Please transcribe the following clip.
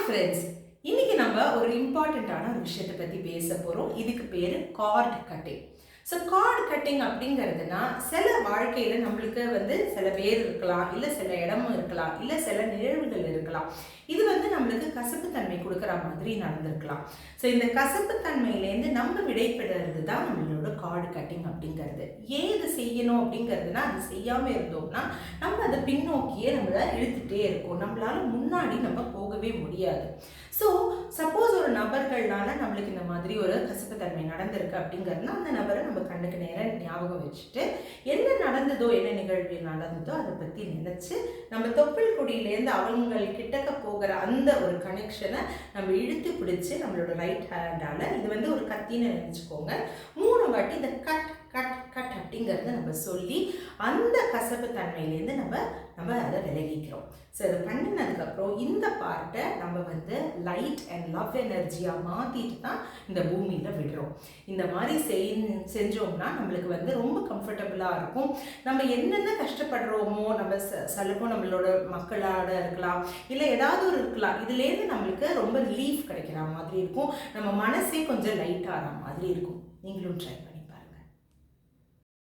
Friends, இன்னைக்கு நம்ம ஒரு இம்பார்ட்டண்ட்டான ஒரு விஷயத்தை பற்றி பேச போகிறோம். இதுக்கு பேர் card cutting. So card cutting அப்படிங்கிறதுனா சில வாழ்க்கையில் நம்மளுக்கு சில பேர் இருக்கலாம், இல்லை சில இடமும் இருக்கலாம், இல்லை சில நிகழ்வுகள் இருக்கலாம். இது நம்மளுக்கு கசப்புத்தன்மை கொடுக்குற மாதிரி நடந்திருக்கலாம். ஸோ இந்த கசப்புத்தன்மையிலேருந்து நம்ம விடைபெறுறது தான் நம்மளோட கார்டு கட்டிங் அப்படிங்கிறது. ஏன் இது செய்யணும் அப்படிங்கிறதுனா, அது செய்யாமல் இருந்தோம்னா நம்ம அதை பின்னோக்கியே நம்மளை இழுத்துட்டே இருக்கோம். நம்மளால முன்னாடி நம்ம போகவே முடியாது. ஸோ சப்போஸ் ஒரு நபர்கள்னால நம்மளுக்கு இந்த மாதிரி ஒரு கசப்புத்தன்மை நடந்திருக்கு அப்படிங்கிறதுனா, அந்த நபரை நம்ம கண்ணுக்கு நேரம் ஞாபகம் வச்சுட்டு என்ன நடந்ததோ, என்ன நிகழ்வு நடந்ததோ அதை பற்றி நினச்சி நம்ம தொப்புள் கொடியிலேருந்து அவங்க கிட்டக்க போகிற அந்த ஒரு கனெக்ஷனை நம்ம இழுத்து பிடிச்சி நம்மளோட ரைட் ஹேண்டால், இது ஒரு கத்தின்னு நினச்சிக்கோங்க, 3 வாட்டி இந்த கட் கட் கட் அப்படிங்கிறத நம்ம சொல்லி அந்த கசப்பு தன்மையிலேருந்து நம்ம அதை விலகிக்கிறோம். ஸோ அதை பண்ணினதுக்கப்புறம் இந்த பார்ட்டை நம்ம லைட் அண்ட் லவ் எனர்ஜியாக மாற்றிட்டு தான் இந்த பூமியில் விடுறோம். இந்த மாதிரி செஞ்சோம்னா நம்மளுக்கு ரொம்ப கம்ஃபர்டபுளாக இருக்கும். நம்ம என்னென்ன கஷ்டப்படுறோமோ, நம்ம சிலப்போ நம்மளோட மக்களோட இருக்கலாம், இல்லை ஏதாவது ஒரு இருக்கலாம், இதுலேருந்து நம்மளுக்கு ரொம்ப ரிலீஃப் கிடைக்கிற மாதிரி இருக்கும். நம்ம மனசே கொஞ்சம் லைட் ஆகிற மாதிரி இருக்கும். நீங்களும் ட்ரை